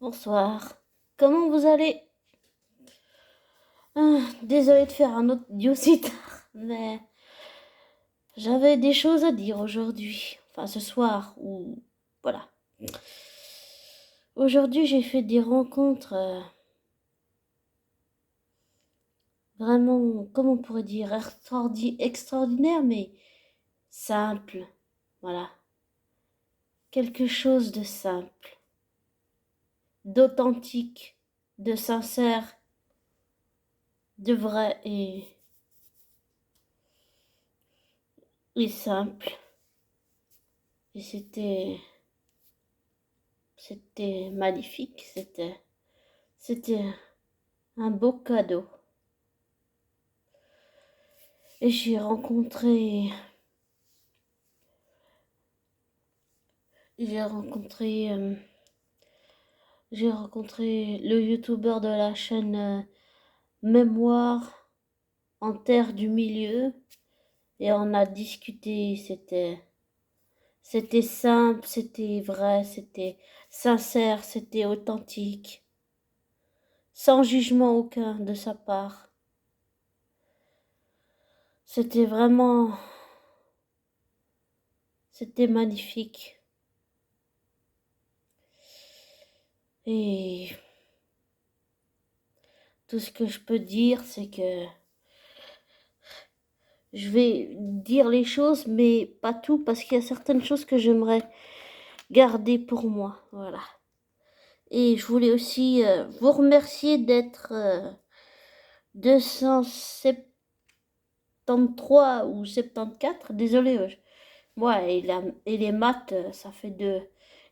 Bonsoir. Comment vous allez? Désolée de faire un autre audio si tard, mais j'avais des choses à dire aujourd'hui. Enfin, ce soir, ou voilà. Aujourd'hui, j'ai fait des rencontres vraiment, comment on pourrait dire, extraordinaires, mais simples. Voilà. Quelque chose de simple, d'authentique, de sincère, de vrai et simple. Et c'était magnifique, c'était un beau cadeau. Et j'ai rencontré, euh, j'ai rencontré le youtubeur de la chaîne Mémoire en Terre du Milieu et on a discuté. C'était simple, c'était vrai, c'était sincère, c'était authentique, sans jugement aucun de sa part. C'était vraiment, c'était magnifique. Et tout ce que je peux dire, c'est que je vais dire les choses, mais pas tout, parce qu'il y a certaines choses que j'aimerais garder pour moi. Voilà. Et je voulais aussi vous remercier d'être 273 ou 74. Désolé, moi et les maths, ça fait deux.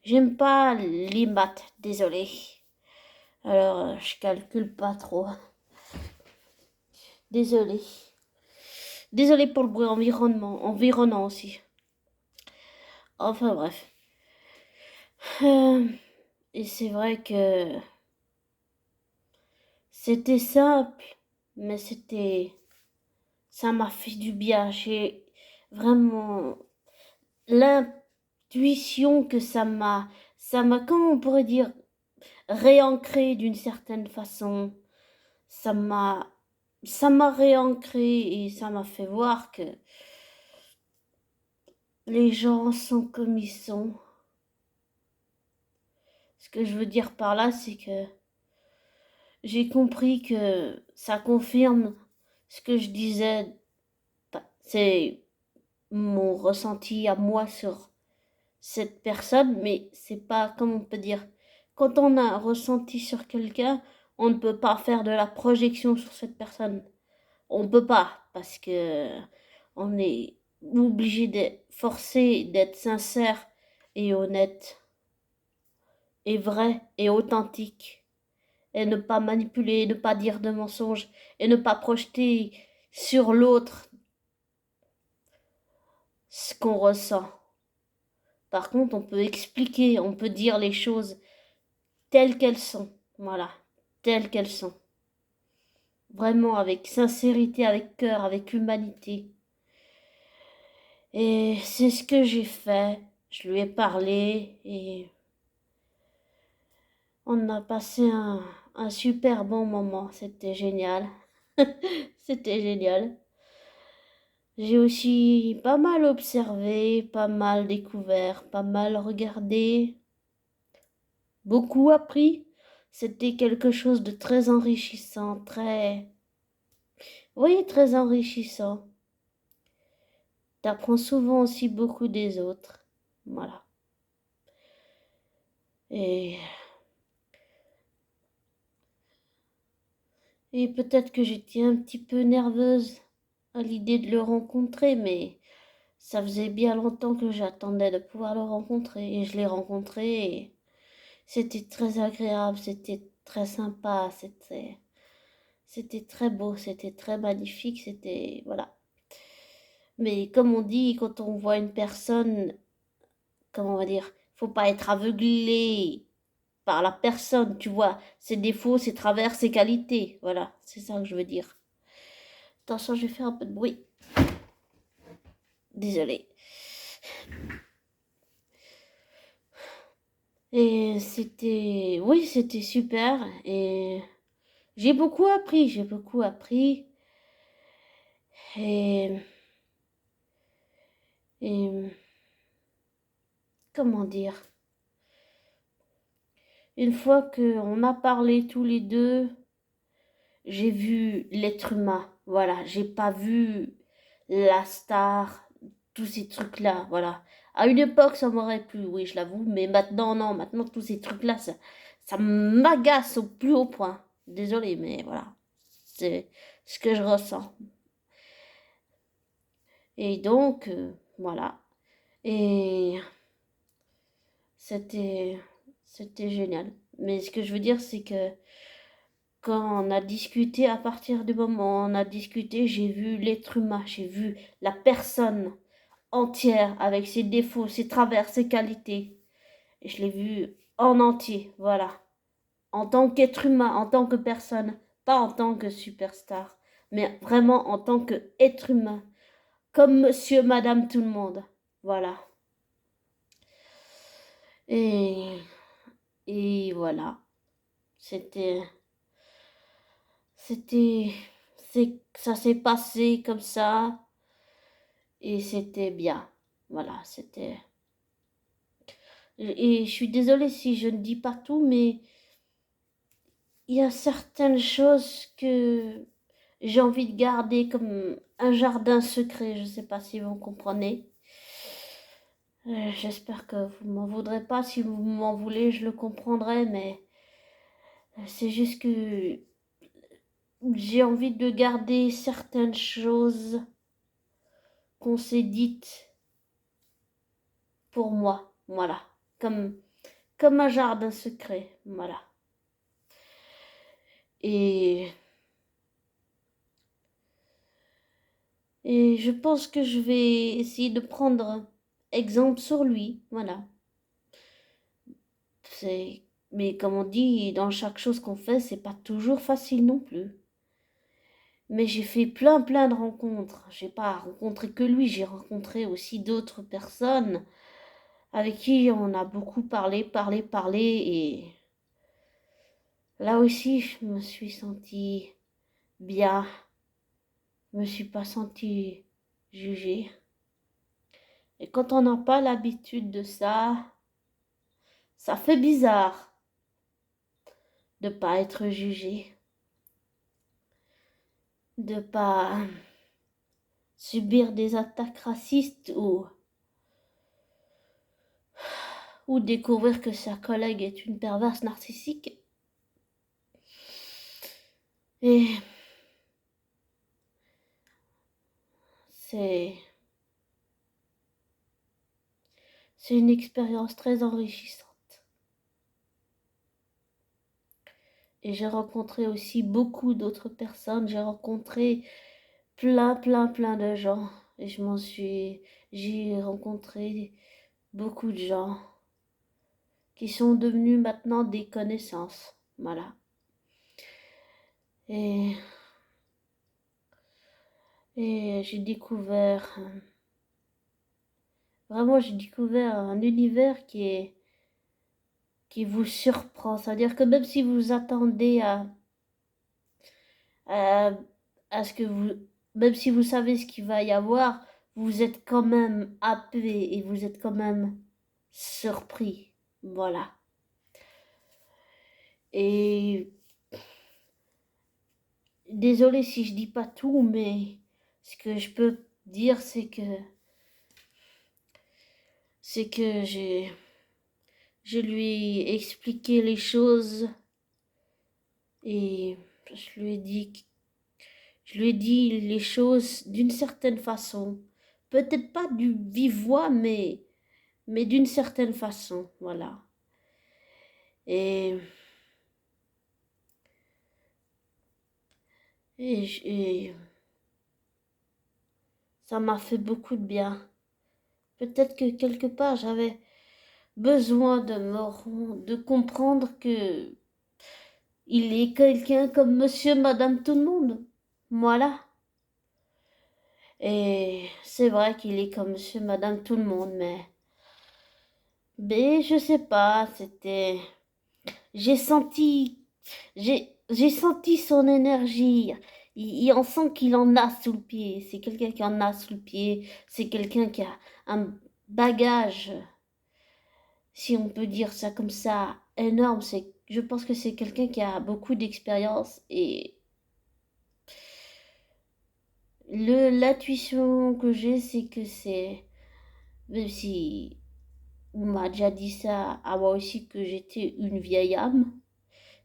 J'aime pas les maths, désolé. Alors, je calcule pas trop. Désolé. Désolé pour le bruit environnant aussi. Enfin bref. Euh, et c'est vrai que c'était simple, mais ça m'a fait du bien. J'ai vraiment l'intuition que comment on pourrait dire, réancré d'une certaine façon. Ça m'a, ça m'a réancré et ça m'a fait voir que les gens sont comme ils sont. Ce que je veux dire par là, c'est que j'ai compris que ça confirme ce que je disais. C'est mon ressenti à moi sur cette personne, mais c'est pas, comme on peut dire, quand on a un ressenti sur quelqu'un, on ne peut pas faire de la projection sur cette personne. On peut pas, parce que on est obligé d'être forcé d'être sincère et honnête et vrai et authentique et ne pas manipuler, ne pas dire de mensonges et ne pas projeter sur l'autre ce qu'on ressent. Par contre, on peut expliquer, on peut dire les choses telles qu'elles sont. Voilà, telles qu'elles sont. Vraiment avec sincérité, avec cœur, avec humanité. Et c'est ce que j'ai fait. Je lui ai parlé et on a passé un super bon moment. C'était génial. C'était génial. J'ai aussi pas mal observé, pas mal découvert, pas mal regardé, beaucoup appris. C'était quelque chose de très enrichissant, oui, très enrichissant. T'apprends souvent aussi beaucoup des autres. Voilà. Et, et peut-être que j'étais un petit peu nerveuse à l'idée de le rencontrer, mais ça faisait bien longtemps que j'attendais de pouvoir le rencontrer. Et je l'ai rencontré et c'était très agréable, c'était très sympa, c'était très beau, c'était très magnifique, c'était, voilà. Mais comme on dit, quand on voit une personne, comment on va dire, faut pas être aveuglé par la personne, tu vois, ses défauts, ses travers, ses qualités. Voilà, c'est ça que je veux dire. Attention, je vais faire un peu de bruit. Désolée. Et c'était, oui, c'était super. Et j'ai beaucoup appris. Et, et comment dire? Une fois qu'on a parlé tous les deux, j'ai vu l'être humain. Voilà, j'ai pas vu la star, tous ces trucs-là. Voilà. À une époque, ça m'aurait plu, oui, je l'avoue, mais maintenant, non. Maintenant, tous ces trucs-là, ça m'agace au plus haut point. Désolée, mais voilà. C'est ce que je ressens. Et donc, voilà. Et c'était, c'était génial. Mais ce que je veux dire, c'est que quand on a discuté, à partir du moment où on a discuté, j'ai vu l'être humain, j'ai vu la personne entière avec ses défauts, ses travers, ses qualités. Et je l'ai vu en entier, voilà. En tant qu'être humain, en tant que personne, pas en tant que superstar, mais vraiment en tant qu'être humain, comme monsieur, madame, tout le monde. Voilà. Et, et voilà. C'était, c'était, ça s'est passé comme ça. Et c'était bien. Voilà, c'était. Et je suis désolée si je ne dis pas tout, mais il y a certaines choses que j'ai envie de garder comme un jardin secret. Je ne sais pas si vous comprenez. J'espère que vous m'en voudrez pas. Si vous m'en voulez, je le comprendrai, mais c'est juste que j'ai envie de garder certaines choses qu'on s'est dites pour moi. Voilà. Comme un jardin secret. Voilà. Et, et je pense que je vais essayer de prendre exemple sur lui. Voilà. C'est, mais comme on dit, dans chaque chose qu'on fait, c'est pas toujours facile non plus. Mais j'ai fait plein de rencontres. J'ai pas rencontré que lui, j'ai rencontré aussi d'autres personnes avec qui on a beaucoup parlé. Et là aussi, je me suis sentie bien. Je me suis pas sentie jugée. Et quand on n'a pas l'habitude de ça fait bizarre de pas être jugé, de pas subir des attaques racistes ou découvrir que sa collègue est une perverse narcissique. Et c'est c'est une expérience très enrichissante. Et j'ai rencontré aussi beaucoup d'autres personnes. J'ai rencontré plein de gens. Et j'ai rencontré beaucoup de gens qui sont devenus maintenant des connaissances. Voilà. Et, et j'ai découvert un univers qui vous surprend. C'est-à-dire que même si vous attendez à, à ce que même si vous savez ce qu'il va y avoir, vous êtes quand même happé et vous êtes quand même surpris. Voilà. Et désolé si je dis pas tout, mais ce que je peux dire, c'est que je lui ai expliqué les choses et je lui ai dit les choses d'une certaine façon. Peut-être pas du vive voix, mais d'une certaine façon, voilà. Et, et ça m'a fait beaucoup de bien. Peut-être que quelque part j'avais besoin de comprendre que il est quelqu'un comme monsieur, madame, tout le monde. Voilà. Et c'est vrai qu'il est comme monsieur, madame, tout le monde, Mais je sais pas, c'était... J'ai senti... J'ai senti son énergie. On sent qu'il en a sous le pied. C'est quelqu'un qui en a sous le pied. C'est quelqu'un qui a un bagage, si on peut dire ça comme ça, énorme. Je pense que c'est quelqu'un qui a beaucoup d'expérience et l'intuition que j'ai, c'est que c'est, même si on m'a déjà dit ça à moi aussi que j'étais une vieille âme,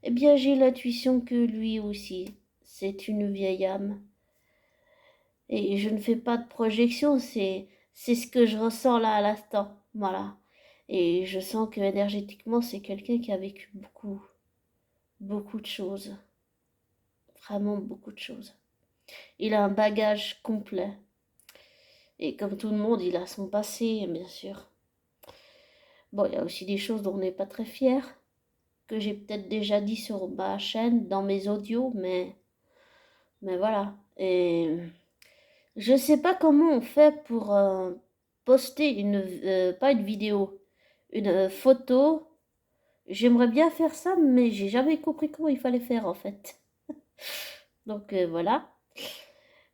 eh bien j'ai l'intuition que lui aussi, c'est une vieille âme. Et je ne fais pas de projection, c'est ce que je ressens là à l'instant. Voilà. Et je sens que énergétiquement, c'est quelqu'un qui a vécu beaucoup, beaucoup de choses. Vraiment beaucoup de choses. Il a un bagage complet. Et comme tout le monde, il a son passé, bien sûr. Bon, il y a aussi des choses dont on n'est pas très fier, que j'ai peut-être déjà dit sur ma chaîne, dans mes audios, mais voilà. Et je sais pas comment on fait pour poster pas une vidéo, une photo. J'aimerais bien faire ça, mais j'ai jamais compris comment il fallait faire en fait. Donc voilà.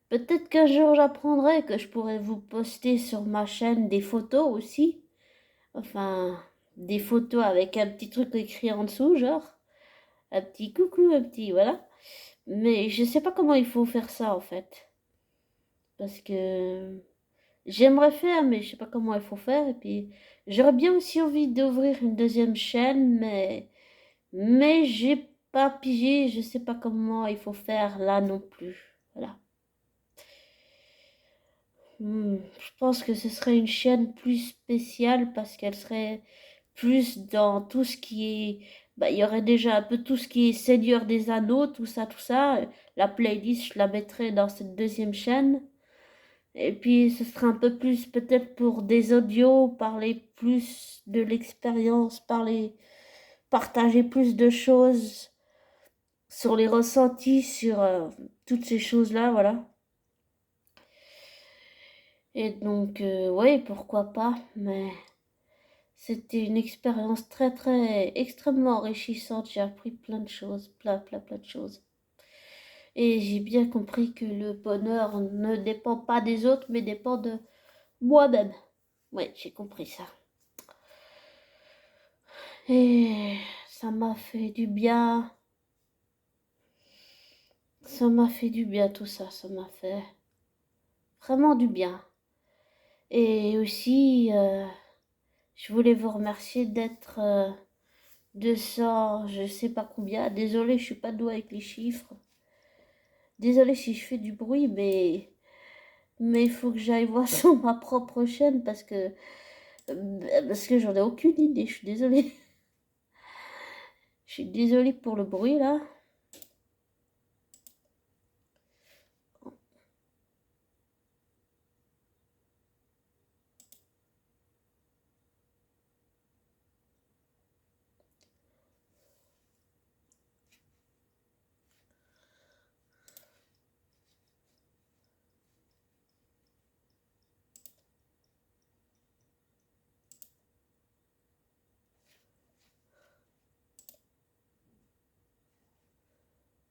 Peut-être qu'un jour j'apprendrai que je pourrais vous poster sur ma chaîne des photos aussi. Enfin, des photos avec un petit truc écrit en dessous, genre. Un petit coucou, un petit, voilà. Mais je sais pas comment il faut faire ça en fait. Parce que j'aimerais faire, mais je sais pas comment il faut faire. Et puis, j'aurais bien aussi envie d'ouvrir une deuxième chaîne, mais j'ai pas pigé, je sais pas comment il faut faire là non plus. Voilà. Je pense que ce serait une chaîne plus spéciale parce qu'elle serait plus dans tout ce qui est... Bah, il y aurait déjà un peu tout ce qui est Seigneur des Anneaux, tout ça, tout ça. La playlist, je la mettrais dans cette deuxième chaîne. Et puis, ce serait un peu plus peut-être pour des audios, parler plus de l'expérience, partager plus de choses sur les ressentis, sur toutes ces choses-là, voilà. Et donc, oui, pourquoi pas, mais c'était une expérience très, très, extrêmement enrichissante. J'ai appris plein de choses, plein de choses. Et j'ai bien compris que le bonheur ne dépend pas des autres, mais dépend de moi-même. Ouais, j'ai compris ça. Et ça m'a fait du bien. Ça m'a fait du bien tout ça. Ça m'a fait vraiment du bien. Et aussi, je voulais vous remercier d'être 200, je sais pas combien. Désolée, je suis pas douée avec les chiffres. Désolée si je fais du bruit, mais il faut que j'aille voir sur ma propre chaîne parce que j'en ai aucune idée. Je suis désolée. Je suis désolée pour le bruit là.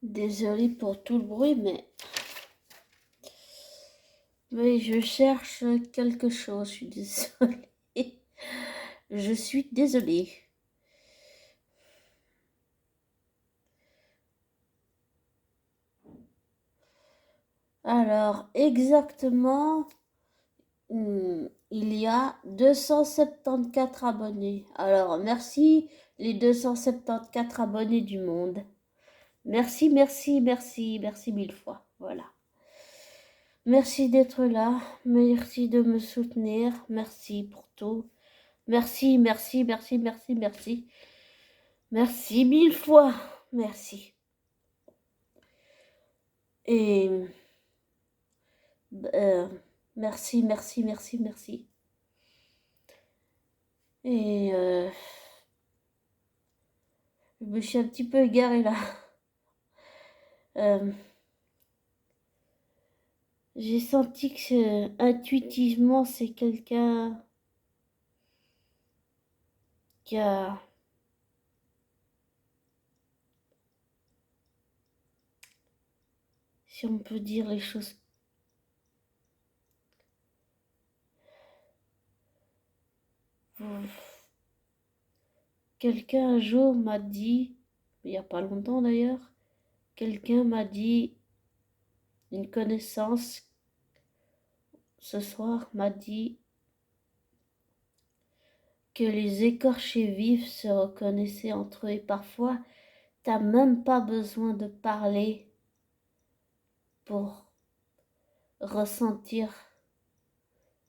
Désolée pour tout le bruit, mais je cherche quelque chose. Je suis désolée. Je suis désolée. Alors, exactement, il y a 274 abonnés. Alors, merci les 274 abonnés du monde. Merci, merci, merci, merci mille fois. Voilà. Merci d'être là. Merci de me soutenir. Merci pour tout. Merci, merci, merci, merci, merci. Merci mille fois. Merci. Et euh, merci, merci, merci, merci. Et je me suis un petit peu égarée là. Euh, j'ai senti que intuitivement c'est quelqu'un qui a si on peut dire les choses. Quelqu'un un jour m'a dit, il n'y a pas longtemps d'ailleurs, quelqu'un m'a dit, une connaissance ce soir m'a dit que les écorchés vifs se reconnaissaient entre eux et parfois t'as même pas besoin de parler pour ressentir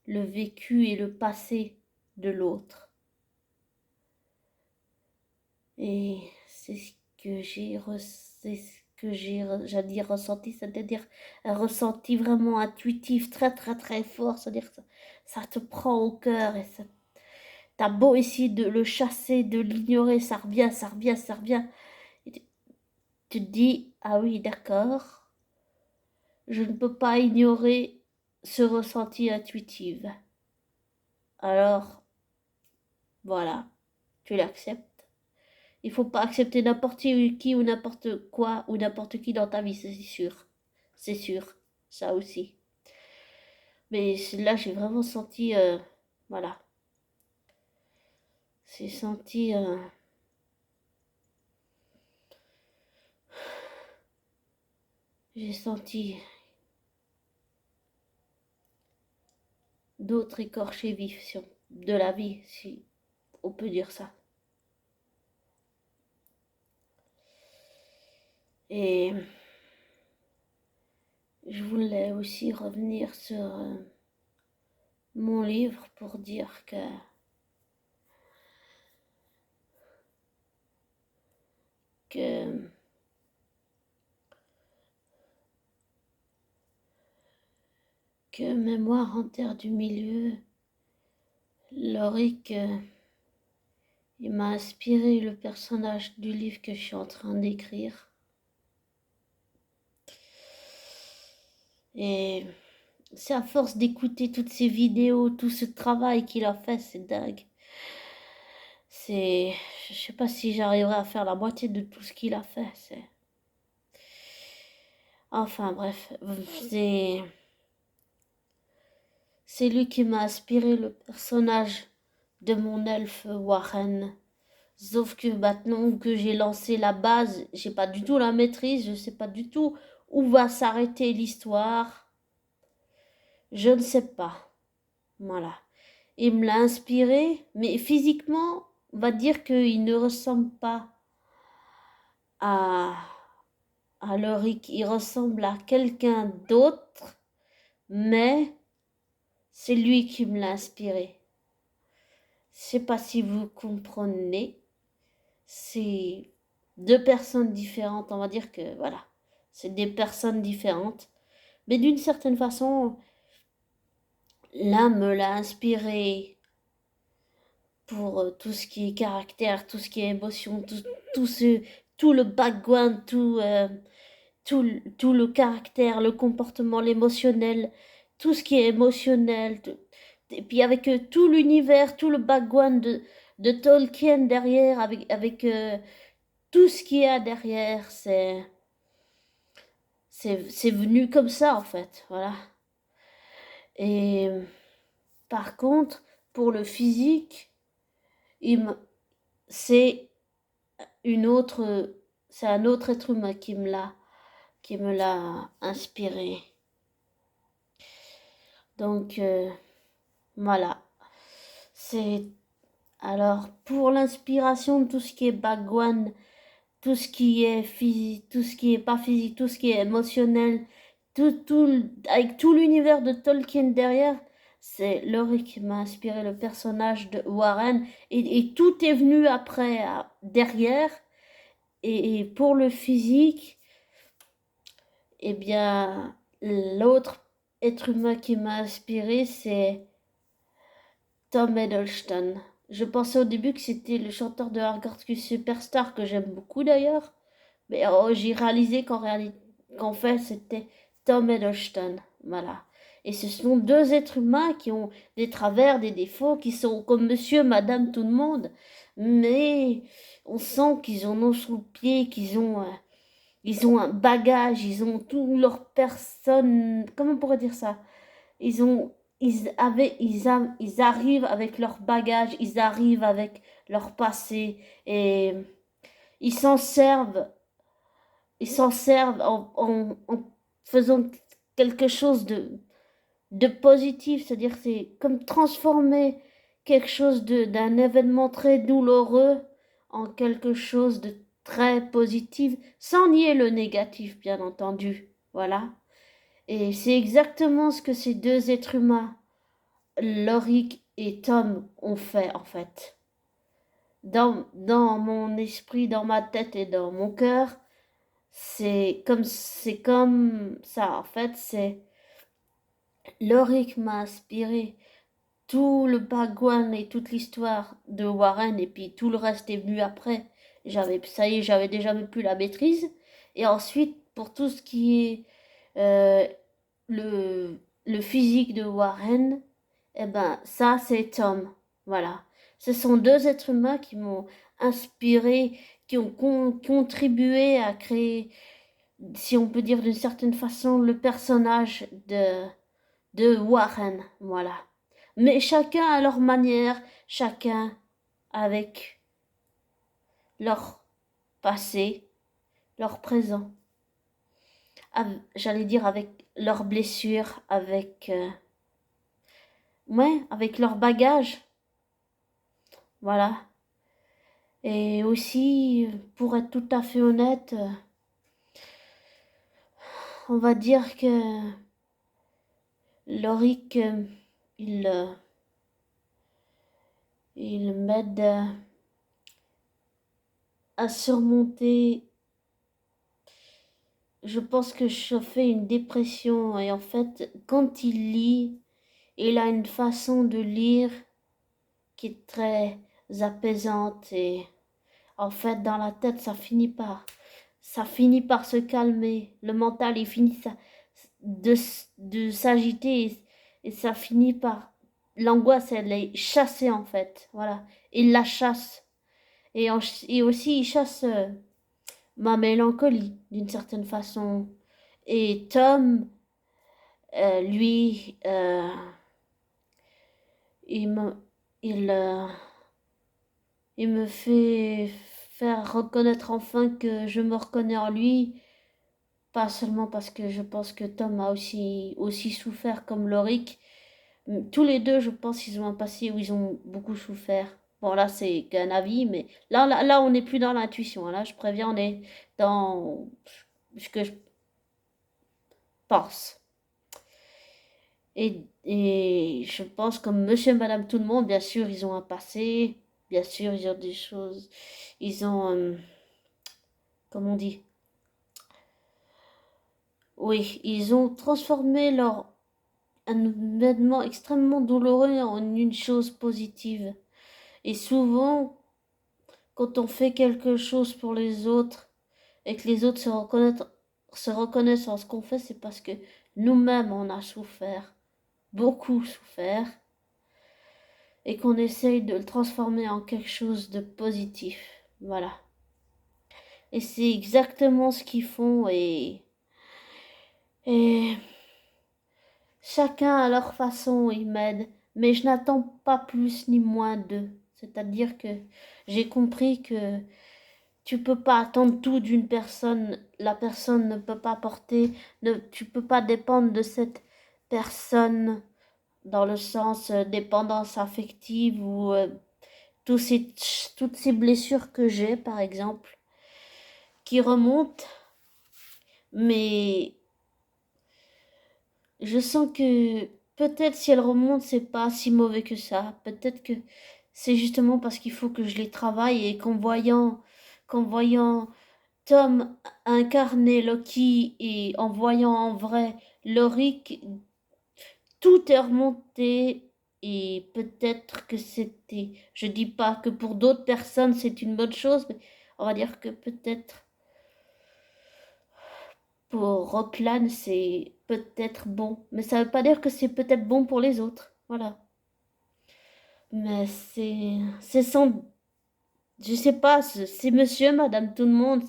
le vécu et le passé de l'autre. Et c'est ce que j'ai j'allais dire ressenti, c'est-à-dire un ressenti vraiment intuitif, très très très fort, c'est-à-dire que ça te prend au cœur et ça, t'as beau essayer de le chasser, de l'ignorer, ça revient, ça revient, ça revient. Et tu te dis, ah oui, d'accord, je ne peux pas ignorer ce ressenti intuitif. Alors, voilà, tu l'acceptes. Il faut pas accepter n'importe qui ou n'importe quoi ou n'importe qui dans ta vie, c'est sûr. C'est sûr, ça aussi. Mais là, j'ai vraiment senti, voilà, j'ai senti, j'ai senti d'autres écorchés vifs de la vie, si on peut dire ça. Et je voulais aussi revenir sur mon livre pour dire que Mémoire en terre du milieu, Loric, il m'a inspiré le personnage du livre que je suis en train d'écrire. Et c'est à force d'écouter toutes ces vidéos, tout ce travail qu'il a fait, c'est dingue. Je sais pas si j'arriverai à faire la moitié de tout ce qu'il a fait. Enfin bref, c'est lui qui m'a inspiré le personnage de mon elfe Warren. Sauf que maintenant que j'ai lancé la base, j'ai pas du tout la maîtrise, je sais pas du tout où va s'arrêter l'histoire. Je ne sais pas. Voilà. Il me l'a inspiré, mais physiquement, on va dire qu'il ne ressemble pas à, à Loric. Il ressemble à quelqu'un d'autre, mais c'est lui qui me l'a inspiré. Je sais pas si vous comprenez. C'est deux personnes différentes, on va dire que voilà. C'est des personnes différentes. Mais d'une certaine façon, l'un me l'a inspiré pour tout ce qui est caractère, tout ce qui est émotion, tout le background, tout le caractère, le comportement, l'émotionnel, tout ce qui est émotionnel. Et puis avec tout l'univers, tout le background de Tolkien derrière, avec tout ce qu'il y a derrière, c'est venu comme ça en fait, voilà. Et par contre, pour le physique, c'est c'est un autre être humain qui me l'a inspiré. Donc voilà. C'est alors pour l'inspiration de tout ce qui est background, tout ce qui est physique, tout ce qui est pas physique, tout ce qui est émotionnel, avec tout l'univers de Tolkien derrière, c'est Laurie qui m'a inspiré le personnage de Warren et tout est venu après, derrière. Et pour le physique, eh bien, l'autre être humain qui m'a inspiré, c'est Tom Hiddleston. Je pensais au début que c'était le chanteur de Hardcore Superstar, que j'aime beaucoup d'ailleurs. Mais j'ai réalisé qu'en fait, c'était Tom Hiddleston. Voilà. Et ce sont deux êtres humains qui ont des travers, des défauts, qui sont comme monsieur, madame, tout le monde. mais on sent qu'ils en ont sous le pied, ils ont un bagage, ils ont tout leur personne, comment on pourrait dire ça? Ils ont, ils arrivent avec leur bagage, ils arrivent avec leur passé et ils s'en servent, ils s'en servent en faisant quelque chose de positif, c'est-à-dire c'est comme transformer quelque chose d'un événement très douloureux en quelque chose de très positif, sans nier le négatif, bien entendu. Voilà. Et c'est exactement ce que ces deux êtres humains, Lorik et Tom, ont fait en fait. Dans mon esprit, dans ma tête et dans mon cœur, c'est comme ça. En fait, c'est Lorik m'a inspiré tout le background et toute l'histoire de Warren et puis tout le reste est venu après. Ça y est, j'avais déjà plus la maîtrise. Et ensuite, pour tout ce qui est euh, le physique de Warren, eh ben, ça, c'est Tom. Voilà. Ce sont deux êtres humains qui m'ont inspiré, qui ont contribué à créer, si on peut dire d'une certaine façon, le personnage de Warren. Voilà. Mais chacun à leur manière, chacun avec leur passé, leur présent, j'allais dire avec leurs blessures, avec leur bagage, voilà. Et aussi, pour être tout à fait honnête, on va dire que Lorik, il, euh, il m'aide à surmonter. Je pense que je fais une dépression et en fait, quand il lit, il a une façon de lire qui est très apaisante et en fait, dans la tête, ça finit par se calmer. Le mental, il finit de, de s'agiter et ça finit par, l'angoisse, elle est chassée en fait. Voilà. Il la chasse. Et aussi, il chasse ma mélancolie d'une certaine façon. Et Tom, lui, il me, il, il me fait faire reconnaître enfin que je me reconnais en lui, pas seulement parce que je pense que Tom a aussi souffert comme Lorik. Tous les deux, je pense qu'ils ont un passé où ils ont beaucoup souffert. Bon, là, c'est qu'un avis, mais là, on n'est plus dans l'intuition. Là, je préviens, on est dans ce que je pense. Et je pense comme monsieur et madame tout le monde, bien sûr, ils ont un passé, bien sûr, ils ont des choses, ils ont, comment on dit, oui, ils ont transformé un événement extrêmement douloureux en une chose positive. Et souvent, quand on fait quelque chose pour les autres et que les autres se reconnaissent en ce qu'on fait, c'est parce que nous-mêmes, on a souffert, beaucoup souffert, et qu'on essaye de le transformer en quelque chose de positif. Voilà. Et c'est exactement ce qu'ils font et chacun à leur façon, ils m'aident, mais je n'attends pas plus ni moins d'eux. C'est-à-dire que j'ai compris que tu peux pas attendre tout d'une personne. La personne ne peut pas tu peux pas dépendre de cette personne dans le sens dépendance affective ou tous toutes ces blessures que j'ai, par exemple, qui remontent, mais je sens que peut-être si elles remontent, c'est pas si mauvais que ça. Peut-être que c'est justement parce qu'il faut que je les travaille et qu'en voyant Tom incarner Loki et en voyant en vrai Lorik, tout est remonté et peut-être que je dis pas que pour d'autres personnes c'est une bonne chose, mais on va dire que peut-être pour Rockland c'est peut-être bon, mais ça veut pas dire que c'est peut-être bon pour les autres, voilà. Mais c'est sans Je sais pas, c'est monsieur, madame, tout le monde,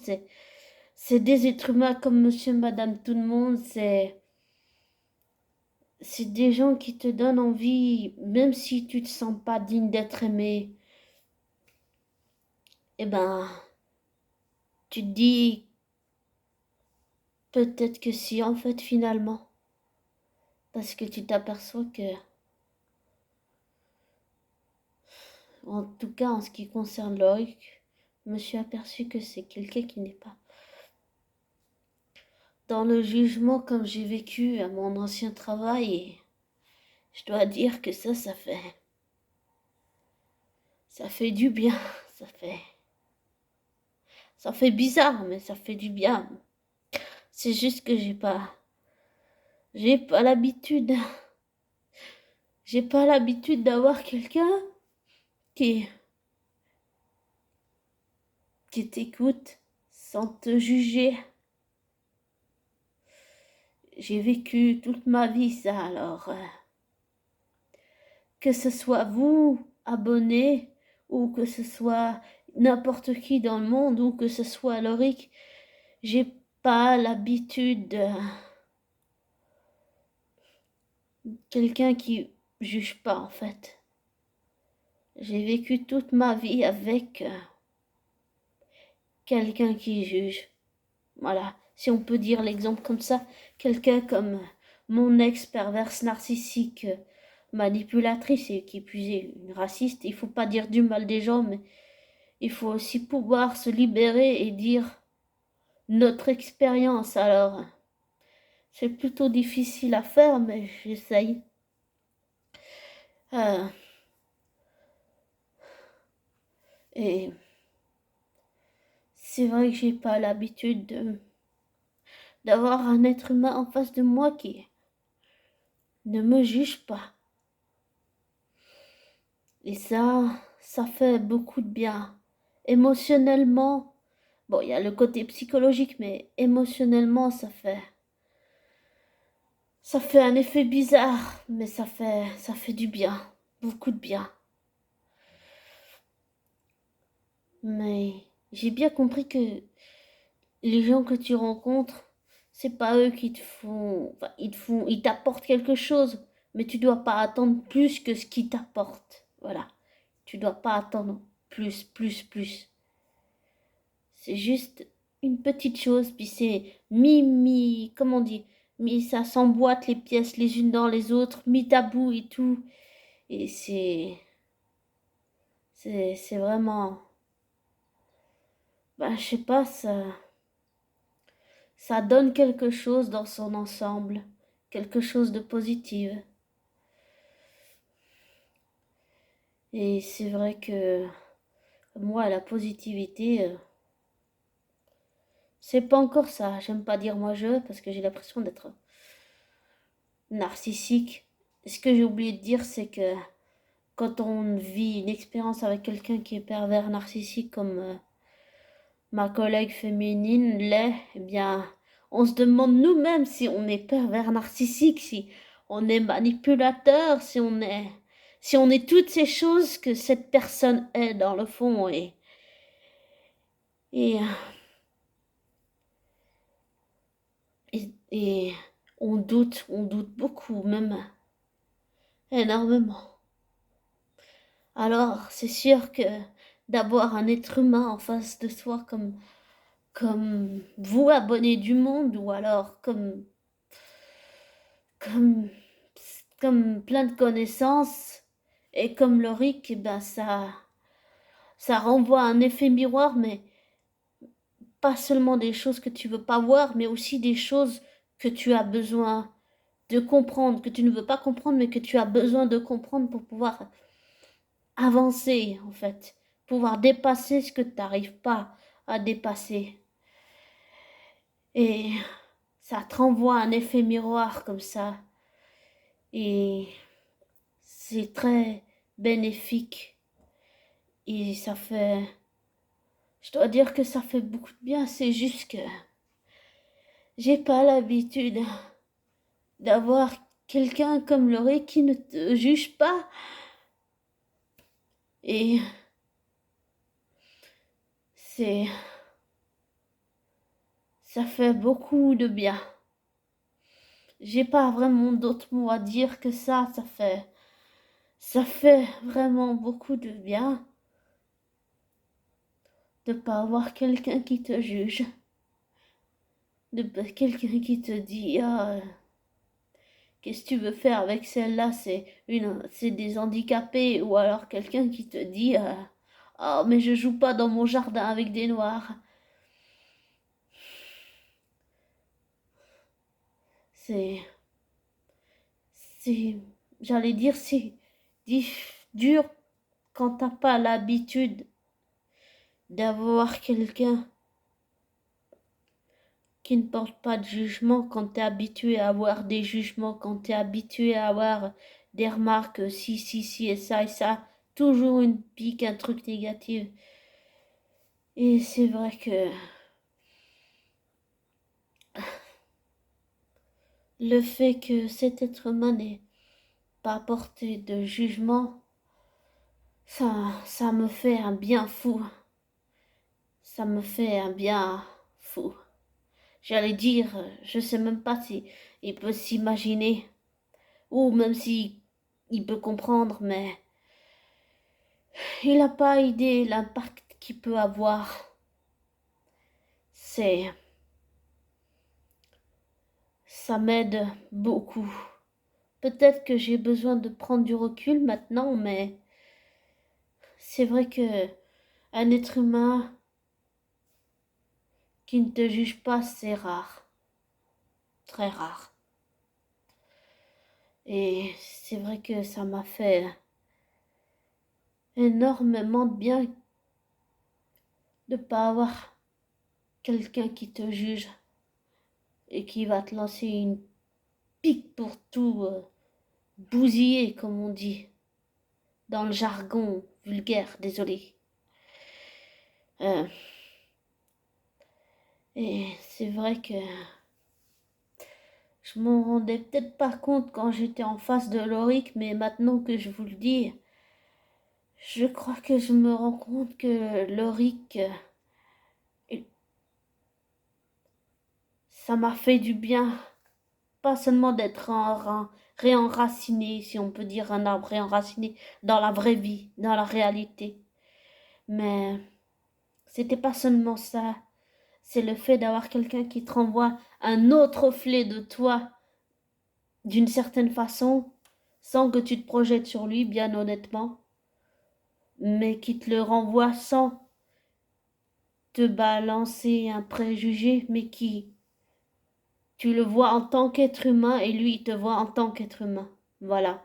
c'est des êtres humains comme monsieur, madame, tout le monde, c'est des gens qui te donnent envie, même si tu te sens pas digne d'être aimé, eh ben, tu te dis peut-être que si, en fait, finalement, parce que tu t'aperçois que, en tout cas, en ce qui concerne Loïc, je me suis aperçu que c'est quelqu'un qui n'est pas dans le jugement comme j'ai vécu à mon ancien travail et je dois dire que ça fait du bien, ça fait, ça fait bizarre, mais ça fait du bien. C'est juste que j'ai pas l'habitude, j'ai pas l'habitude d'avoir quelqu'un qui, qui t'écoute sans te juger. J'ai vécu toute ma vie ça, alors que ce soit vous, abonnés, ou que ce soit n'importe qui dans le monde, ou que ce soit Loric, j'ai pas l'habitude de quelqu'un qui juge pas en fait. J'ai vécu toute ma vie avec quelqu'un qui juge. Voilà, si on peut dire l'exemple comme ça, quelqu'un comme mon ex perverse narcissique, manipulatrice et qui plus est une raciste. Il faut pas dire du mal des gens, mais il faut aussi pouvoir se libérer et dire notre expérience. Alors, c'est plutôt difficile à faire, mais j'essaye. Euh, et c'est vrai que j'ai pas l'habitude d'avoir un être humain en face de moi qui ne me juge pas. Et ça fait beaucoup de bien. Émotionnellement, bon, il y a le côté psychologique, mais émotionnellement, ça fait un effet bizarre, mais ça fait du bien, beaucoup de bien. Mais j'ai bien compris que les gens que tu rencontres, c'est pas eux qui te font, enfin, ils t'apportent quelque chose, mais tu dois pas attendre plus que ce qu'ils t'apportent. Voilà. Tu dois pas attendre plus, plus, plus. C'est juste une petite chose, puis c'est comment on dit, ça s'emboîte les pièces les unes dans les autres, mis à bout et tout. Et c'est vraiment, je sais pas, ça donne quelque chose dans son ensemble, quelque chose de positif. Et c'est vrai que moi, la positivité, c'est pas encore ça. J'aime pas dire moi je, parce que j'ai l'impression d'être narcissique. Ce que j'ai oublié de dire, c'est que quand on vit une expérience avec quelqu'un qui est pervers narcissique comme ma collègue féminine l'est, eh bien, on se demande nous-mêmes si on est pervers narcissique, si on est manipulateur, si on est toutes ces choses que cette personne est dans le fond et, et on doute beaucoup, même énormément. Alors, c'est sûr que d'avoir un être humain en face de soi comme vous, abonnés du monde, ou alors comme, comme plein de connaissances, et comme le RIC, eh ben ça renvoie un effet miroir, mais pas seulement des choses que tu veux pas voir, mais aussi des choses que tu as besoin de comprendre, que tu ne veux pas comprendre, mais que tu as besoin de comprendre pour pouvoir avancer, en fait, pouvoir dépasser ce que tu n'arrives pas à dépasser. Et ça te renvoie un effet miroir comme ça. Et c'est très bénéfique. Et ça fait... Je dois dire que ça fait beaucoup de bien. C'est juste que j'ai pas l'habitude d'avoir quelqu'un comme Laurie qui ne te juge pas. Et ça fait beaucoup de bien. J'ai pas vraiment d'autres mots à dire que ça fait vraiment beaucoup de bien de pas avoir quelqu'un qui te juge, de pas quelqu'un qui te dit ah, qu'est-ce que tu veux faire avec celle-là, c'est des handicapés, ou alors quelqu'un qui te dit oh mais je joue pas dans mon jardin avec des noirs. C'est c'est j'allais dire c'est dur quand t'as pas l'habitude d'avoir quelqu'un qui ne porte pas de jugement, quand tu es habitué à avoir des jugements, quand tu es habitué à avoir des remarques, si, et ça, toujours une pique, un truc négatif. Et c'est vrai que le fait que cet être humain n'ait pas porté de jugement, ça me fait un bien fou. Ça me fait un bien fou. J'allais dire, je sais même pas si il peut s'imaginer, ou même si il peut comprendre, mais il n'a pas idée l'impact qu'il peut avoir. Ça m'aide beaucoup. Peut-être que j'ai besoin de prendre du recul maintenant, mais c'est vrai que un être humain qui ne te juge pas, c'est rare. Très rare. Et c'est vrai que ça m'a fait énormément de bien de ne pas avoir quelqu'un qui te juge et qui va te lancer une pique pour tout bousiller, comme on dit, dans le jargon vulgaire, désolé. Et c'est vrai que je m'en rendais peut-être pas compte quand j'étais en face de Loric, mais maintenant que je vous le dis, je crois que je me rends compte que Loric, ça m'a fait du bien. Pas seulement d'être réenraciné, si on peut dire un arbre réenraciné, dans la vraie vie, dans la réalité. Mais c'était pas seulement ça. C'est le fait d'avoir quelqu'un qui te renvoie un autre reflet de toi, d'une certaine façon, sans que tu te projettes sur lui, bien honnêtement, mais qui te le renvoie sans te balancer un préjugé, mais qui, tu le vois en tant qu'être humain et lui, il te voit en tant qu'être humain. Voilà.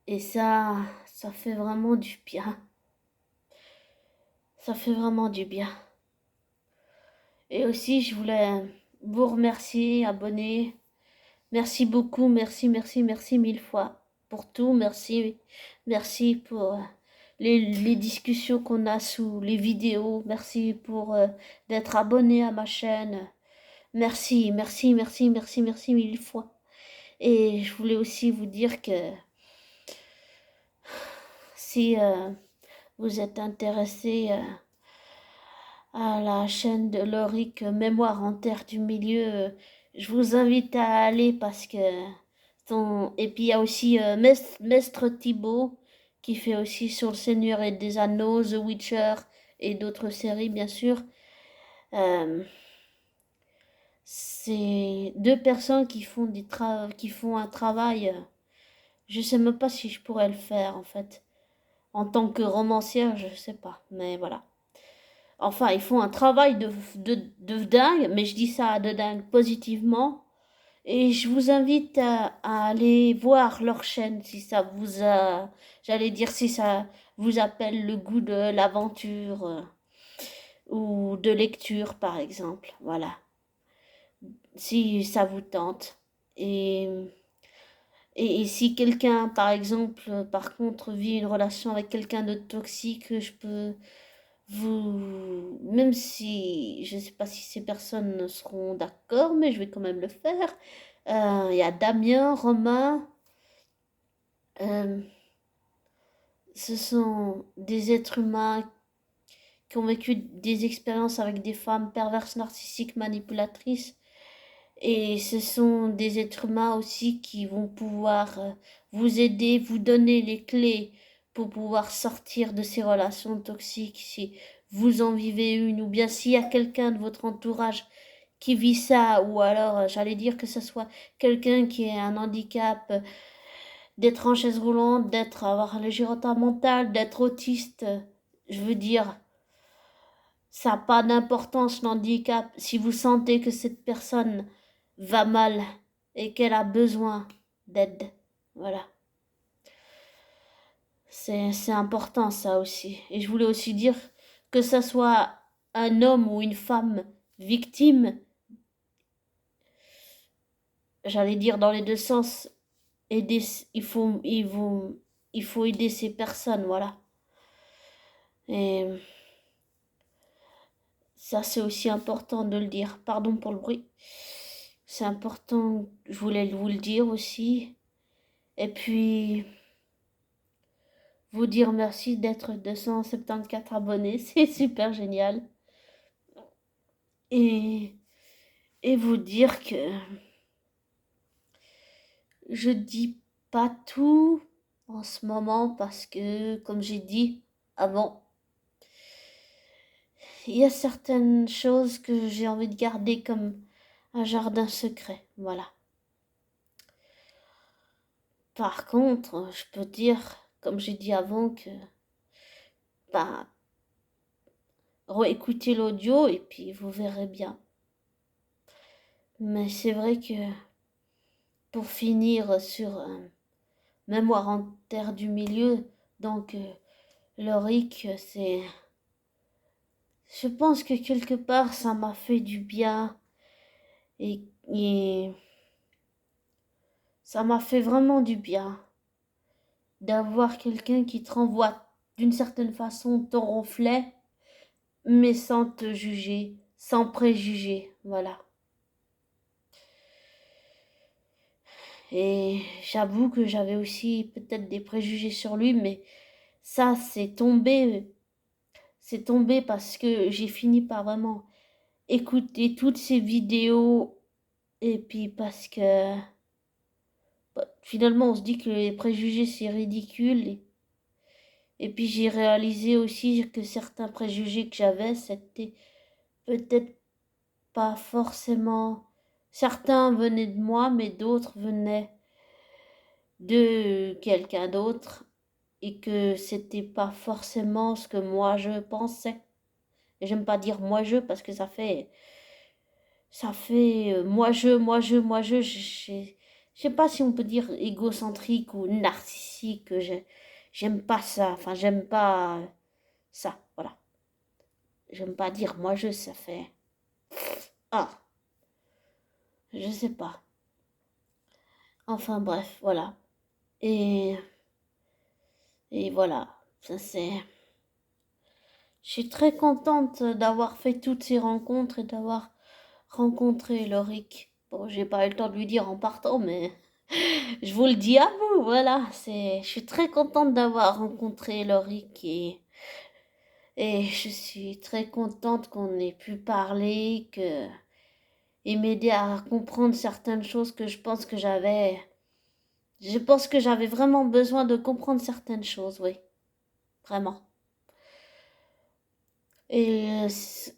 Et ça fait vraiment du bien. Ça fait vraiment du bien. Et aussi, je voulais vous remercier, abonnés. Merci beaucoup, merci mille fois pour tout. Merci pour les discussions qu'on a sous les vidéos. Merci pour d'être abonné à ma chaîne. Merci mille fois. Et je voulais aussi vous dire que si vous êtes intéressé à la chaîne de Loric Mémoire en Terre du Milieu, je vous invite à aller parce que et puis il y a aussi Mestre Thibaut qui fait aussi sur le Seigneur et des Anneaux, The Witcher et d'autres séries bien sûr. C'est deux personnes qui font qui font un travail. Je sais même pas si je pourrais le faire en fait. En tant que romancière, je sais pas, mais voilà. Enfin, ils font un travail de dingue, mais je dis ça de dingue positivement. Et je vous invite à aller voir leur chaîne si ça vous a, j'allais dire si ça vous appelle le goût de l'aventure ou de lecture par exemple. Voilà. Si ça vous tente. Et, et si quelqu'un, par exemple, par contre, vit une relation avec quelqu'un de toxique, je peux même si je ne sais pas si ces personnes seront d'accord, mais je vais quand même le faire. Il y a Damien, Romain. euh, Ce sont des êtres humains qui ont vécu des expériences avec des femmes perverses, narcissiques, manipulatrices. Et ce sont des êtres humains aussi qui vont pouvoir vous aider, vous donner les clés pour pouvoir sortir de ces relations toxiques si vous en vivez une, ou bien s'il y a quelqu'un de votre entourage qui vit ça, ou alors j'allais dire que ce soit quelqu'un qui a un handicap, d'être en chaise roulante, d'être avoir le retard mental, d'être autiste, je veux dire, ça n'a pas d'importance l'handicap. Si vous sentez que cette personne va mal et qu'elle a besoin d'aide, voilà. C'est important ça aussi. Et je voulais aussi dire que ça soit un homme ou une femme victime, j'allais dire dans les deux sens, aider, il faut aider ces personnes, voilà. Et ça, c'est aussi important de le dire. Pardon pour le bruit. C'est important, je voulais vous le dire aussi. Et puis, vous dire merci d'être 274 abonnés. C'est super génial. Et, et vous dire que je dis pas tout en ce moment parce que, comme j'ai dit avant, il y a certaines choses que j'ai envie de garder comme un jardin secret. Voilà. Par contre, je peux dire, comme j'ai dit avant, que bah, réécoutez l'audio et puis vous verrez bien. Mais c'est vrai que pour finir sur Mémoire en terre du milieu, donc Loric, c'est... Je pense que quelque part ça m'a fait du bien et ça m'a fait vraiment du bien d'avoir quelqu'un qui te renvoie d'une certaine façon ton reflet, mais sans te juger, sans préjuger, voilà. Et j'avoue que j'avais aussi peut-être des préjugés sur lui, mais ça, c'est tombé. C'est tombé parce que j'ai fini par vraiment écouter toutes ces vidéos. Et puis parce que bah, finalement, on se dit que les préjugés, c'est ridicule. Et puis j'ai réalisé aussi que certains préjugés que j'avais, c'était peut-être pas forcément... Certains venaient de moi, mais d'autres venaient de quelqu'un d'autre. Et que c'était pas forcément ce que moi je pensais. Et j'aime pas dire moi je parce que ça fait je sais pas si on peut dire égocentrique ou narcissique, j'aime pas ça, enfin j'aime pas ça, voilà. J'aime pas dire moi je, ça fait ah, je sais pas. Enfin bref, voilà. Et et voilà, ça c'est je suis très contente d'avoir fait toutes ces rencontres et d'avoir rencontré Loric. Bon, j'ai pas eu le temps de lui dire en partant, mais je vous le dis à vous, voilà. Je suis très contente d'avoir rencontré Loric et je suis très contente qu'on ait pu parler, et m'aider à comprendre certaines choses que je pense que j'avais vraiment besoin de comprendre certaines choses, oui, vraiment. Et,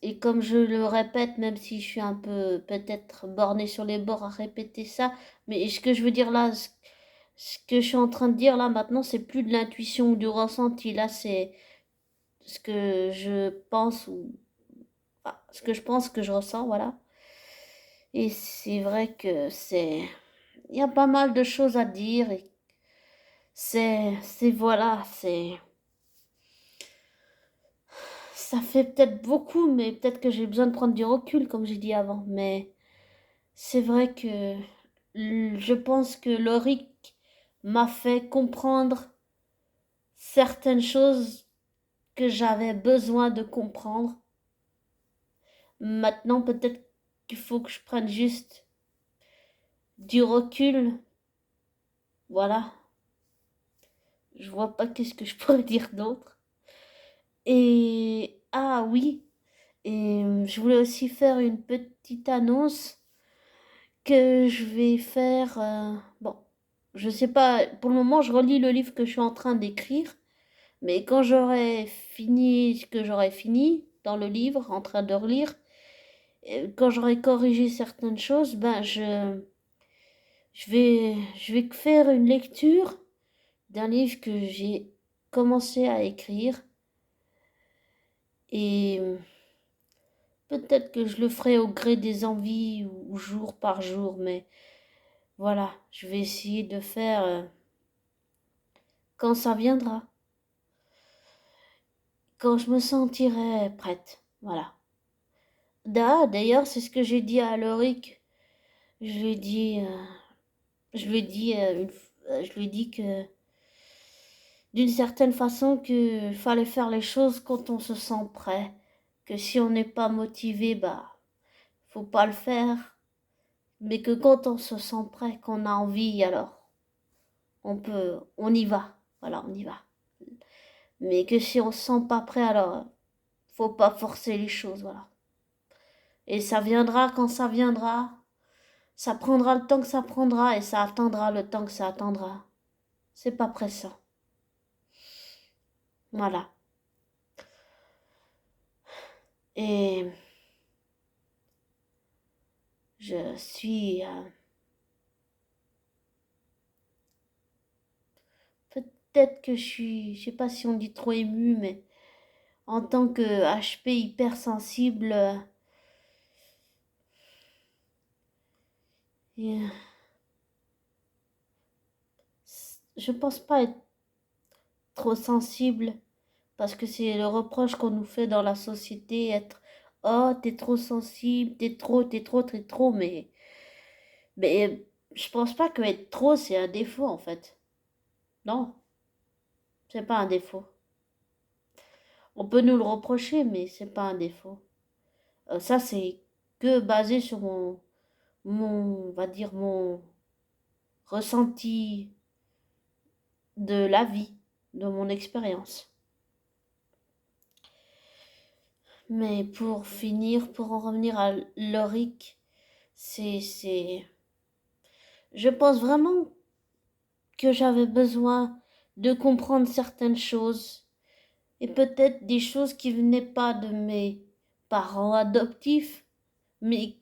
et comme je le répète, même si je suis un peu peut-être bornée sur les bords à répéter ça, mais ce que je veux dire là, ce que je suis en train de dire là maintenant, c'est plus de l'intuition ou du ressenti. Là, c'est ce que je pense ou enfin, ce que je pense que je ressens, voilà. Et c'est vrai que il y a pas mal de choses à dire et voilà, ça fait peut-être beaucoup, mais peut-être que j'ai besoin de prendre du recul, comme j'ai dit avant. Mais c'est vrai que je pense que Loric m'a fait comprendre certaines choses que j'avais besoin de comprendre. Maintenant, peut-être qu'il faut que je prenne juste du recul. Voilà. Je vois pas qu'est-ce que je pourrais dire d'autre. Et Ah oui, et je voulais aussi faire une petite annonce que je vais faire. Bon, je sais pas, pour le moment, je relis le livre que je suis en train d'écrire, mais quand j'aurai fini ce que j'aurai fini dans le livre, en train de relire, quand j'aurai corrigé certaines choses, ben je vais faire une lecture d'un livre que j'ai commencé à écrire et peut-être que je le ferai au gré des envies ou jour par jour, mais voilà, je vais essayer de faire quand ça viendra, quand je me sentirai prête. Voilà. D'ailleurs, c'est ce que j'ai dit à Lorik. Je lui ai dit, je lui ai dit que d'une certaine façon qu'il fallait faire les choses quand on se sent prêt, que si on n'est pas motivé, bah faut pas le faire, mais que quand on se sent prêt, qu'on a envie, alors on y va, voilà, on y va. Mais que si on se sent pas prêt, alors faut pas forcer les choses, voilà. Et ça viendra quand ça viendra, ça prendra le temps que ça prendra et ça attendra le temps que ça attendra. C'est pas pressant, voilà. Et je suis peut-être que je sais pas si on dit trop émue, mais en tant que HP hypersensible, euh, je pense pas être trop sensible parce que c'est le reproche qu'on nous fait dans la société, être oh t'es trop sensible, t'es trop, mais je pense pas que être trop c'est un défaut en fait. Non, c'est pas un défaut. On peut nous le reprocher, mais c'est pas un défaut. Ça c'est que basé sur on va dire mon ressenti de la vie, de mon expérience. Mais pour finir, pour en revenir à Loric, c'est, je pense vraiment que j'avais besoin de comprendre certaines choses et peut-être des choses qui venaient pas de mes parents adoptifs, mais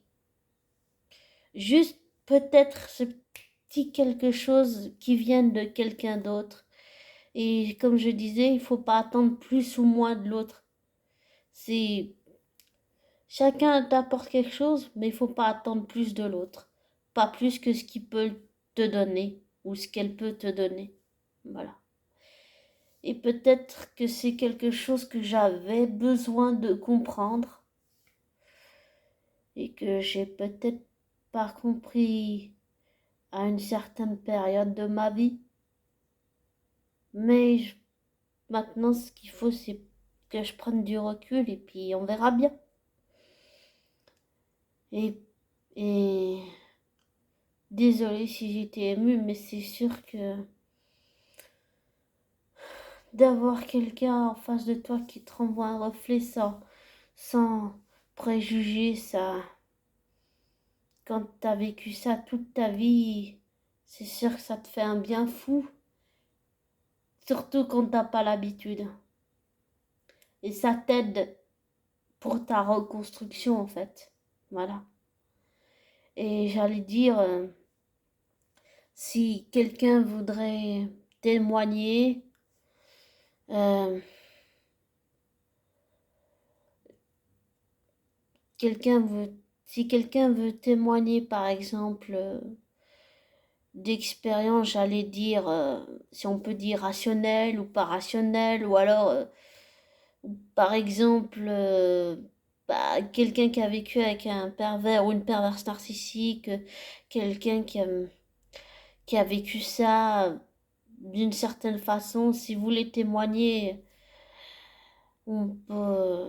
juste peut-être ce petit quelque chose qui vient de quelqu'un d'autre. Et comme je disais, il faut pas attendre plus ou moins de l'autre. C'est chacun t'apporte quelque chose, mais il faut pas attendre plus de l'autre. Pas plus que ce qu'il peut te donner ou ce qu'elle peut te donner. Voilà. Et peut-être que c'est quelque chose que j'avais besoin de comprendre et que j'ai peut-être pas compris à une certaine période de ma vie. Mais maintenant, ce qu'il faut, c'est que je prenne du recul et puis on verra bien. Et, et désolée si j'étais émue, mais c'est sûr que d'avoir quelqu'un en face de toi qui te renvoie un reflet sans préjugés, ça, quand t'as vécu ça toute ta vie, c'est sûr que ça te fait un bien fou, surtout quand t'as pas l'habitude. Et ça t'aide pour ta reconstruction en fait. Voilà. Et j'allais dire, si quelqu'un voudrait témoigner, euh, quelqu'un veut, si quelqu'un veut témoigner par exemple d'expérience, j'allais dire, si on peut dire rationnelle ou pas rationnelle, ou alors, par exemple, bah, quelqu'un qui a vécu avec un pervers ou une perverse narcissique, quelqu'un qui a vécu ça d'une certaine façon, si vous voulez témoigner, on peut,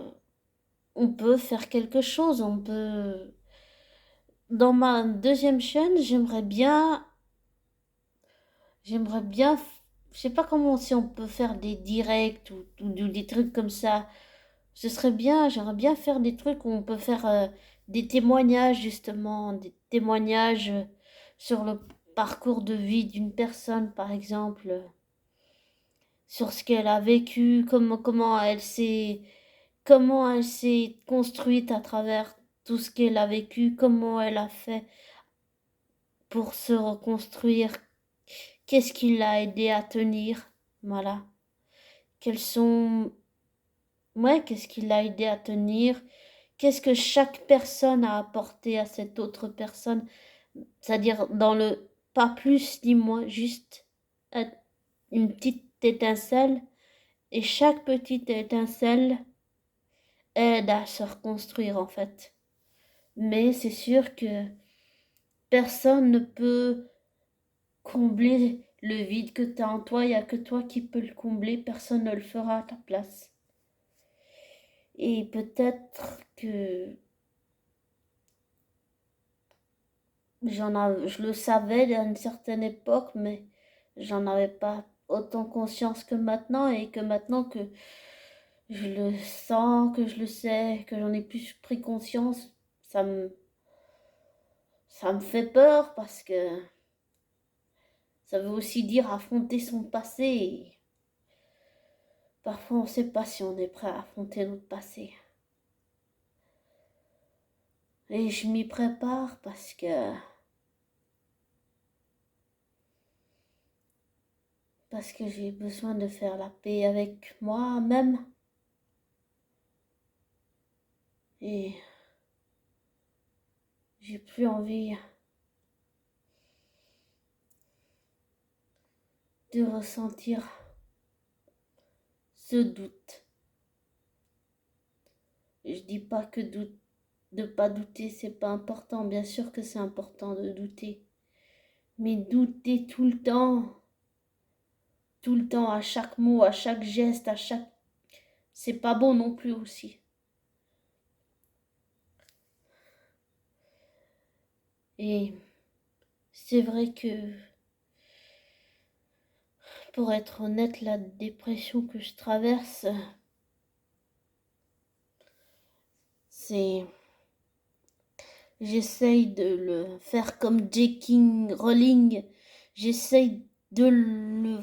on peut faire quelque chose, on peut... Dans ma deuxième chaîne, j'aimerais bien, je sais pas comment, si on peut faire des directs ou des trucs comme ça, Ce serait bien, j'aimerais bien faire des trucs où on peut faire des témoignages, justement, des témoignages sur le parcours de vie d'une personne, par exemple, sur ce qu'elle a vécu, comment elle s'est construite à travers tout ce qu'elle a vécu, comment elle a fait pour se reconstruire, qu'est-ce qui l'a aidé à tenir, voilà. Quels sont, ouais, qu'est-ce qui l'a aidé à tenir, qu'est-ce que chaque personne a apporté à cette autre personne, c'est-à-dire dans le pas plus ni moins, juste une petite étincelle, et chaque petite étincelle aide à se reconstruire en fait. Mais c'est sûr que personne ne peut combler le vide que tu as en toi, il n'y a que toi qui peux le combler, personne ne le fera à ta place. Et peut-être que je le savais à une certaine époque, mais j'en avais pas autant conscience que maintenant, et que maintenant que je le sens, que je le sais, que j'en ai plus pris conscience, ça me, ça me fait peur parce que ça veut aussi dire affronter son passé. Et parfois on ne sait pas si on est prêt à affronter notre passé. Et je m'y prépare parce que j'ai besoin de faire la paix avec moi-même. Et j'ai plus envie de ressentir ce doute. Je dis pas que de pas douter, c'est pas important. Bien sûr que c'est important de douter. Mais douter tout le temps, à chaque mot, à chaque geste, c'est pas bon non plus aussi. Et c'est vrai que, pour être honnête, la dépression que je traverse, c'est... J'essaye de le faire comme J.K. Rowling. J'essaye de le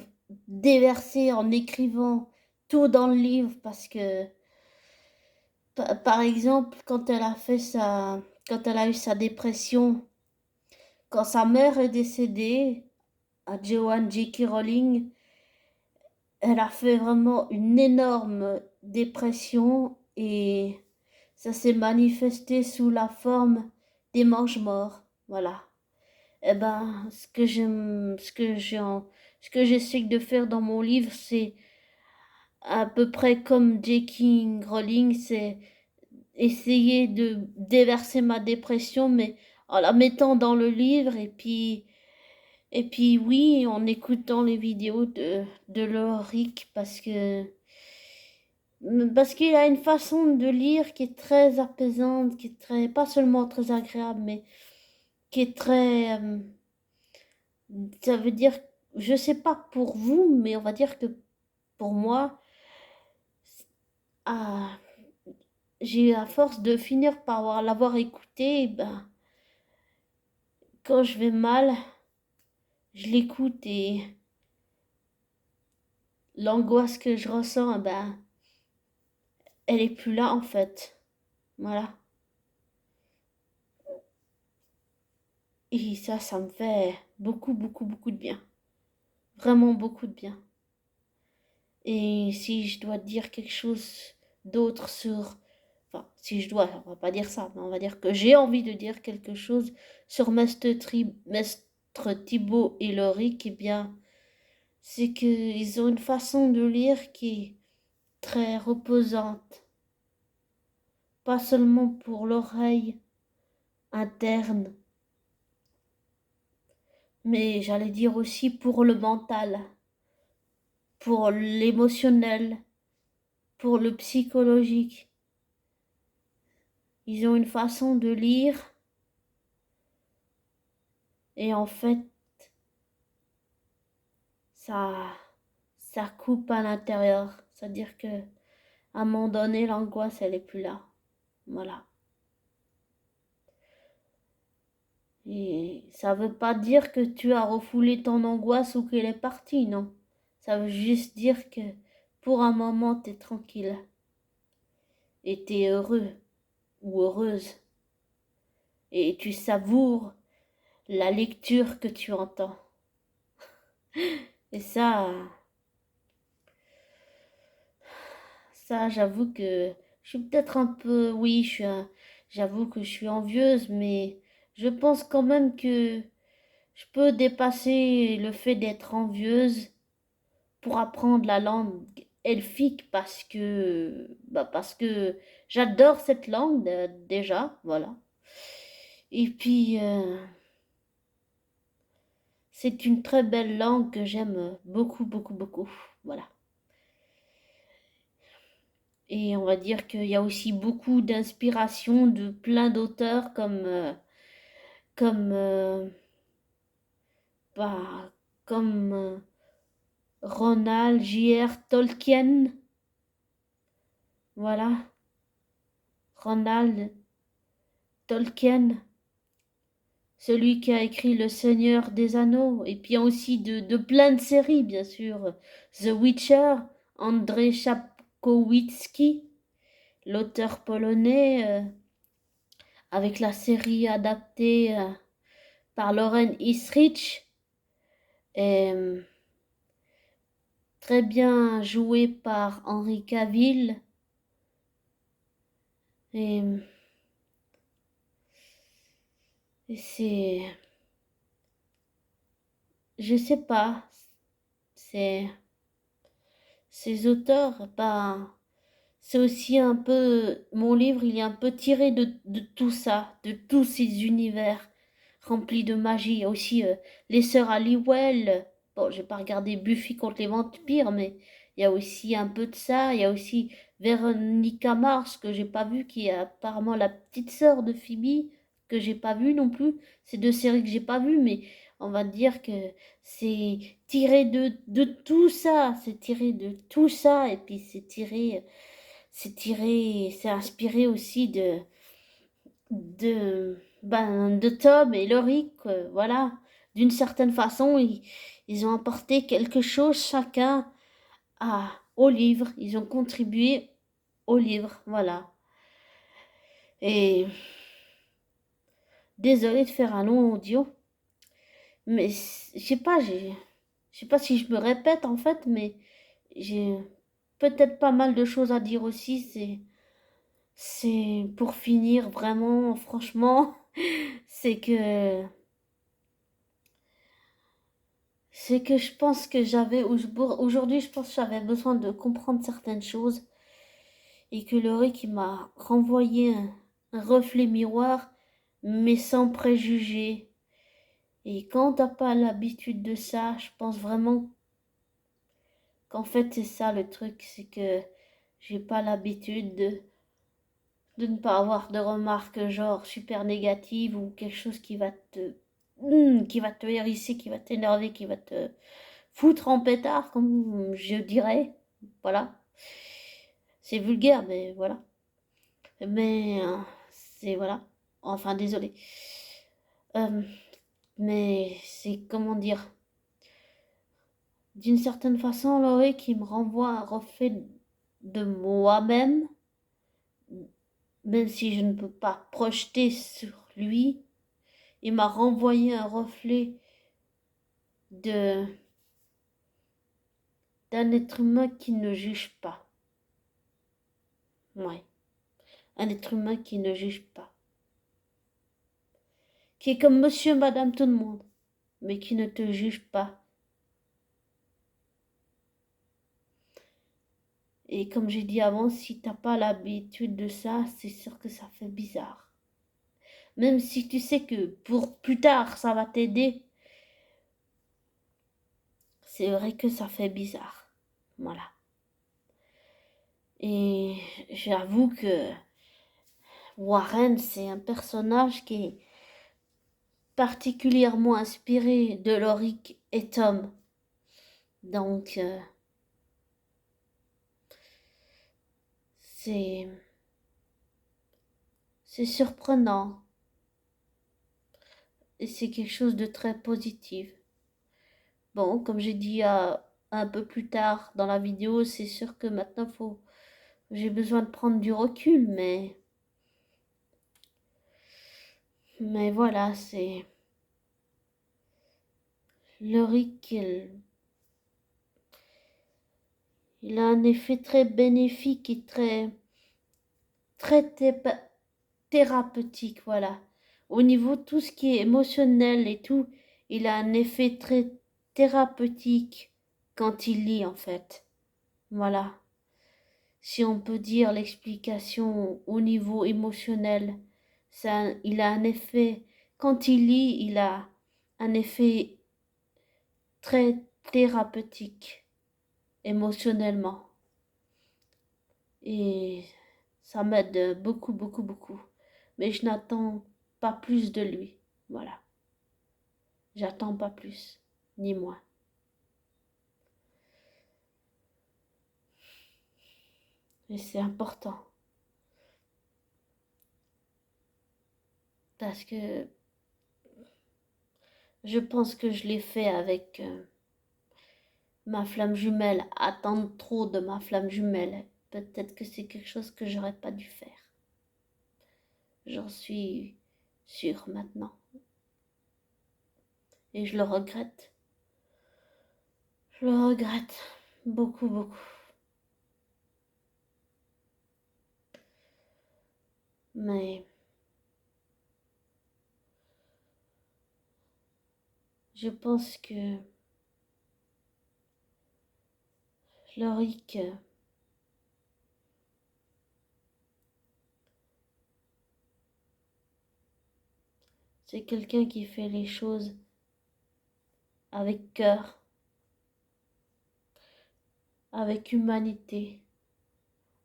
déverser en écrivant tout dans le livre parce que, par exemple, quand elle a eu sa dépression, quand sa mère est décédée, à Joanne J.K. Rowling, elle a fait vraiment une énorme dépression et ça s'est manifesté sous la forme des mange-morts. Voilà. Eh ben, ce que j'essaie de faire dans mon livre, c'est à peu près comme J.K. Rowling, c'est essayer de déverser ma dépression, mais en la mettant dans le livre, et puis oui, en écoutant les vidéos de Lorick, parce qu'il a une façon de lire qui est très apaisante, qui est très, pas seulement très agréable, mais qui est très, ça veut dire, je sais pas pour vous, mais on va dire que pour moi, ah, j'ai à force de finir par l'avoir écouté, ben, quand je vais mal, je l'écoute et l'angoisse que je ressens, eh ben, elle est plus là en fait. Voilà. Et ça me fait beaucoup, beaucoup, beaucoup de bien. Vraiment beaucoup de bien. Et si je dois dire quelque chose d'autre sur... Enfin, si je dois, on va pas dire ça, mais on va dire que j'ai envie de dire quelque chose sur Maître Thibaut et Lorick, eh bien, c'est qu'ils ont une façon de lire qui est très reposante. Pas seulement pour l'oreille interne, mais j'allais dire aussi pour le mental, pour l'émotionnel, pour le psychologique. Ils ont une façon de lire et en fait, ça, ça coupe à l'intérieur. C'est-à-dire que À un moment donné, l'angoisse, elle est plus là. Voilà. Et ça veut pas dire que tu as refoulé ton angoisse ou qu'elle est partie, non. Ça veut juste dire que pour un moment, tu es tranquille. Et tu es heureux ou heureuse. Et tu savoures la lecture que tu entends. Et ça, j'avoue que je suis peut-être un peu, oui, j'avoue que je suis envieuse, mais je pense quand même que je peux dépasser le fait d'être envieuse pour apprendre la langue elfique parce que j'adore cette langue déjà, voilà. Et puis, c'est une très belle langue que j'aime beaucoup, beaucoup, beaucoup, voilà. Et on va dire qu'il y a aussi beaucoup d'inspiration de plein d'auteurs comme, bah, comme Ronald J.R. Tolkien. Voilà, Ronald Tolkien, celui qui a écrit Le Seigneur des Anneaux, et puis aussi de plein de séries, bien sûr. The Witcher, Andrzej Sapkowicz, l'auteur polonais, avec la série adaptée par Lauren Isrich, et très bien joué par Henry Cavill. Et, et c'est... Je sais pas. C'est... Ces auteurs, bah... C'est aussi un peu... Mon livre, il est un peu tiré de tout ça, de tous ces univers remplis de magie. Aussi, les sœurs Halliwell. Bon, j'ai pas regardé Buffy contre les vampires, mais il y a aussi un peu de ça. Il y a aussi Veronica Mars, que j'ai pas vu, qui est apparemment la petite sœur de Phoebe, que j'ai pas vu non plus. C'est deux séries que j'ai pas vues, mais on va dire que c'est tiré de tout ça. C'est tiré de tout ça, et puis c'est inspiré aussi de Tom et Laurie, voilà. D'une certaine façon, ils ont apporté quelque chose chacun au livre. Ils ont contribué au livre, voilà. Et désolé de faire un long audio, mais je sais pas si je me répète en fait, mais j'ai peut-être pas mal de choses à dire aussi. C'est pour finir vraiment, franchement, c'est que c'est que je pense que aujourd'hui, je pense que j'avais besoin de comprendre certaines choses et que le riz qui m'a renvoyé un reflet miroir, mais sans préjugés. Et quand t'as pas l'habitude de ça, je pense vraiment qu'en fait c'est ça le truc, c'est que j'ai pas l'habitude de ne pas avoir de remarques genre super négatives ou quelque chose qui va te hérisser, qui va t'énerver, qui va te foutre en pétard, comme je dirais. Voilà. C'est vulgaire, mais voilà. Mais c'est voilà. Enfin, désolé. Euh, mais c'est comment dire. D'une certaine façon, Laurie qui me renvoie un reflet de moi-même, même si je ne peux pas projeter sur lui. Il m'a renvoyé un reflet de d'un être humain qui ne juge pas. Ouais. Un être humain qui ne juge pas. Qui est comme monsieur, madame, tout le monde, mais qui ne te juge pas. Et comme j'ai dit avant, si t'as pas l'habitude de ça, c'est sûr que ça fait bizarre. Même si tu sais que pour plus tard, ça va t'aider, c'est vrai que ça fait bizarre. Voilà. Et j'avoue que Warren, c'est un personnage qui est particulièrement inspiré de Lorik et Tom. Donc, c'est surprenant et c'est quelque chose de très positif. Bon, comme j'ai dit un peu plus tard dans la vidéo, c'est sûr que maintenant j'ai besoin de prendre du recul, mais voilà, c'est le RIC, il a un effet très bénéfique et très thérapeutique, voilà. Au niveau de tout ce qui est émotionnel et tout, il a un effet très thérapeutique quand il lit en fait. Voilà. Si on peut dire l'explication au niveau émotionnel, il a un effet, quand il lit, il a un effet très thérapeutique émotionnellement. Et ça m'aide beaucoup, beaucoup, beaucoup. Mais je n'attends pas plus de lui. Voilà. J'attends pas plus, ni moins. Et c'est important. Parce que je pense que je l'ai fait avec ma flamme jumelle. Attendre trop de ma flamme jumelle. Peut-être que c'est quelque chose que j'aurais pas dû faire. J'en suis sûre maintenant. Et je le regrette. Je le regrette. Beaucoup, beaucoup. Mais je pense que Lorik, c'est quelqu'un qui fait les choses avec cœur, avec humanité,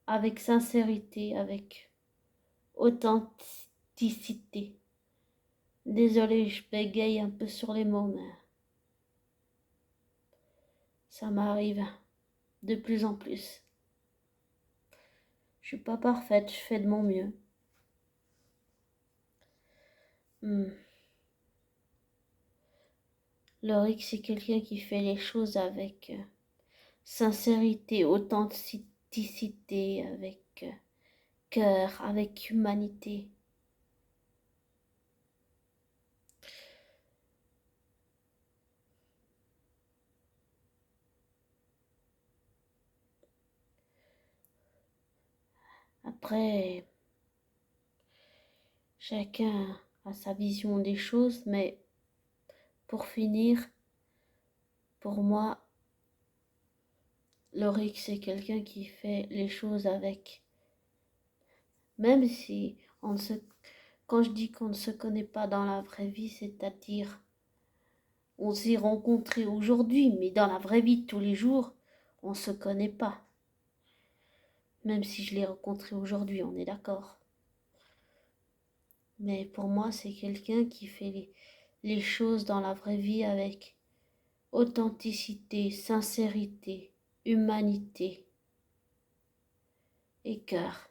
avec sincérité, avec authenticité. Désolée, je bégaye un peu sur les mots, mais ça m'arrive de plus en plus. Je suis pas parfaite, je fais de mon mieux. Lorik, c'est quelqu'un qui fait les choses avec sincérité, authenticité, avec cœur, avec humanité. Après, chacun a sa vision des choses, mais pour finir, pour moi, Lorik, c'est quelqu'un qui fait les choses avec, même si quand je dis qu'on ne se connaît pas dans la vraie vie, c'est-à-dire on s'est rencontrés aujourd'hui, mais dans la vraie vie de tous les jours, on se connaît pas. Même si je l'ai rencontré aujourd'hui, on est d'accord. Mais pour moi, c'est quelqu'un qui fait les choses dans la vraie vie avec authenticité, sincérité, humanité et cœur.